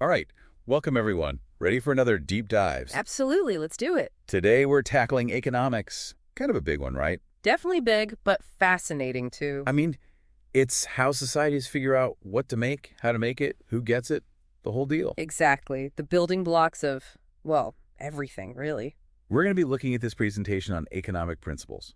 All right, welcome everyone. Ready for another deep dives? Absolutely, let's do it. Today we're tackling economics. Kind of a big one, right? Definitely big, but fascinating too. I mean, it's how societies figure out what to make, how to make it, who gets it, the whole deal. Exactly. The building blocks of, well, everything, really. We're going to be looking at this presentation on economic principles.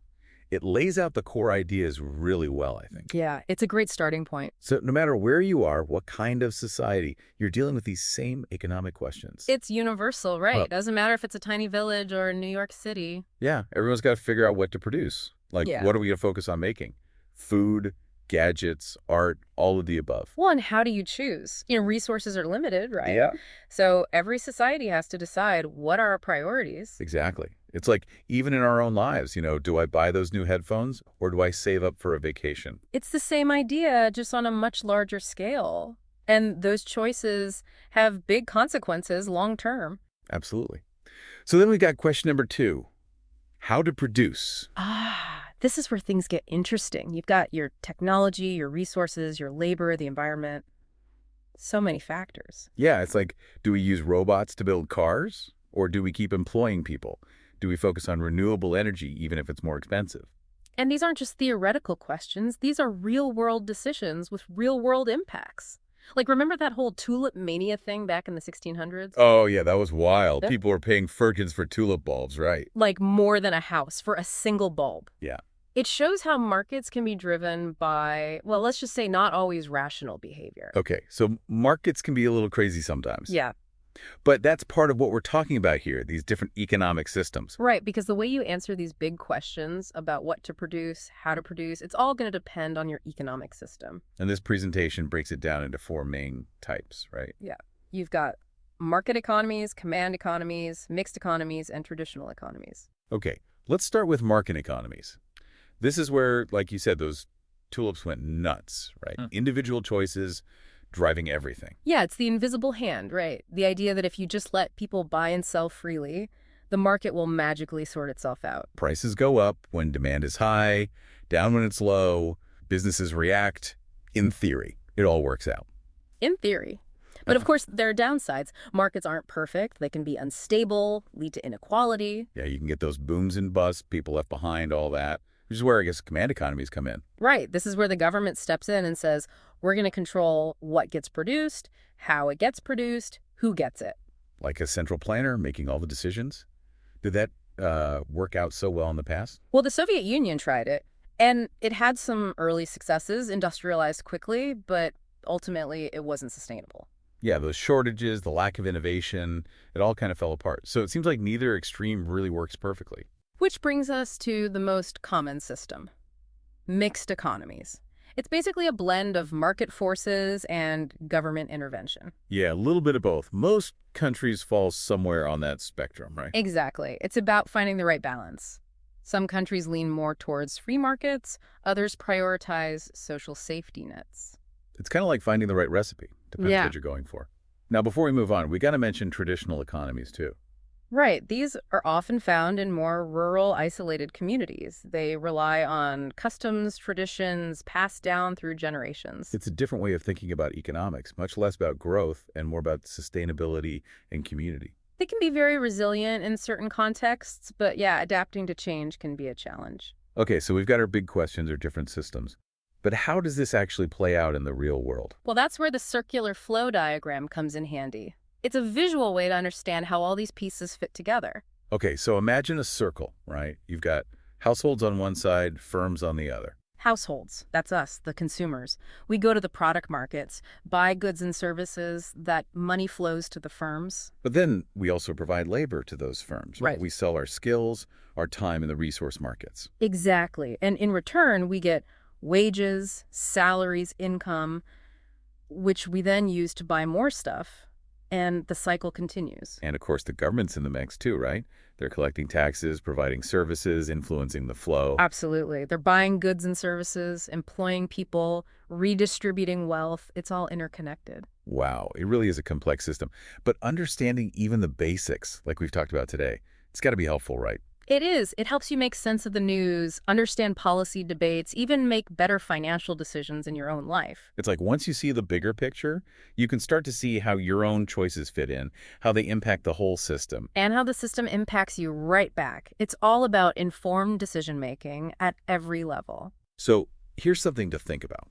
It lays out the core ideas really well, I think. Yeah, it's a great starting point. So no matter where you are, what kind of society, you're dealing with these same economic questions. It's universal, right? Well, Doesn't matter if it's a tiny village or New York City. yeah, everyone's got to figure out what to produce. Like, Yeah. what are we going to focus on making? Food, gadgets, art, all of the above. Well, and how do you choose? Resources are limited, right? Yeah. So every society has to decide what are our priorities. Exactly. It's like even in our own lives, do I buy those new headphones or do I save up for a vacation? It's the same idea, just on a much larger scale. And those choices have big consequences long term. Absolutely. So then we got question number 2, how to produce. This is where things get interesting. You've got your technology, your resources, your labor, the environment. So many factors. Yeah, it's like, do we use robots to build cars or do we keep employing people? Do we focus on renewable energy even if it's more expensive? And these aren't just theoretical questions. These are real-world decisions with real-world impacts. Like, remember that whole tulip mania thing back in the 1600s? Oh, yeah, that was wild. Yeah. People were paying firkins for tulip bulbs, right? Like more than a house for a single bulb. Yeah. It shows how markets can be driven by, well, let's just say not always rational behavior. Okay, so markets can be a little crazy sometimes. Yeah, But that's part of what we're talking about here, these different economic systems. right, because the way you answer these big questions about what to produce, how to produce, it's all going to depend on your economic system. And this presentation breaks it down into 4 main types, right? Yeah. You've got market economies, command economies, mixed economies, and traditional economies. Okay, let's start with market economies. This is where, like you said, those tulips went nuts, right? Individual choices driving everything. Yeah, it's the invisible hand, right? The idea that if you just let people buy and sell freely, the market will magically sort itself out. Prices go up when demand is high, down when it's low, businesses react. In theory, it all works out. In theory. But of course, there are downsides. Markets aren't perfect. They can be unstable, lead to inequality. Yeah, you can get those booms and busts, people left behind, all that, which is where I guess command economies come in. Right. This is where the government steps in and says, we're going to control what gets produced, how it gets produced, who gets it. Like a central planner making all the decisions. Did that work out so well in the past? Well, the Soviet Union tried it, and it had some early successes, industrialized quickly, but ultimately it wasn't sustainable. Yeah, those shortages, the lack of innovation, it all kind of fell apart. So it seems like neither extreme really works perfectly. Which brings us to the most common system, mixed economies. It's basically a blend of market forces and government intervention. Yeah, a little bit of both. Most countries fall somewhere on that spectrum, right? Exactly. It's about finding the right balance. Some countries lean more towards free markets, others prioritize social safety nets. It's kind of like finding the right recipe. Depends Yeah. what you're going for. Now, before we move on, we got to mention traditional economies too. Right. These are often found in more rural, isolated communities. They rely on customs, traditions passed down through generations. It's a different way of thinking about economics, much less about growth and more about sustainability and community. They can be very resilient in certain contexts, but yeah, adapting to change can be a challenge. Okay, so we've got our big questions or different systems. But how does this actually play out in the real world? Well, that's where the circular flow diagram comes in handy. It's a visual way to understand how all these pieces fit together. Okay, so imagine a circle, right? You've got households on one side, firms on the other. Households, that's us, the consumers. We go to the product markets, buy goods and services, that money flows to the firms. But then we also provide labor to those firms, right? Right. We sell our skills, our time in the resource markets. Exactly. And in return, we get wages, salaries, income, which we then use to buy more stuff, and the cycle continues. And of course, the government's in the mix too, right? They're collecting taxes, providing services, influencing the flow. Absolutely. They're buying goods and services, employing people, redistributing wealth. It's all interconnected. Wow, it really is a complex system. But understanding even the basics, like we've talked about today, it's got to be helpful, right? It is. It helps you make sense of the news, understand policy debates, even make better financial decisions in your own life. It's like once you see the bigger picture, you can start to see how your own choices fit in, how they impact the whole system. And how the system impacts you right back. It's all about informed decision making at every level. So here's something to think about.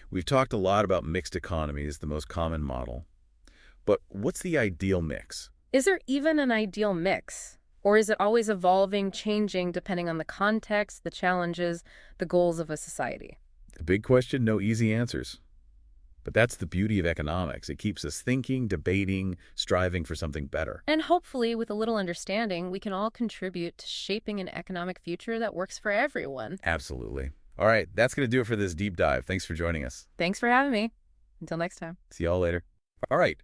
We've talked a lot about mixed economies, the most common model. But what's the ideal mix? Is there even an ideal mix? Or is it always evolving, changing, depending on the context, the challenges, the goals of a society? A big question, no easy answers. But that's the beauty of economics. It keeps us thinking, debating, striving for something better. And hopefully, with a little understanding, we can all contribute to shaping an economic future that works for everyone. Absolutely. All right, that's going to do it for this deep dive. Thanks for joining us. Thanks for having me. Until next time. See y'all later. All right,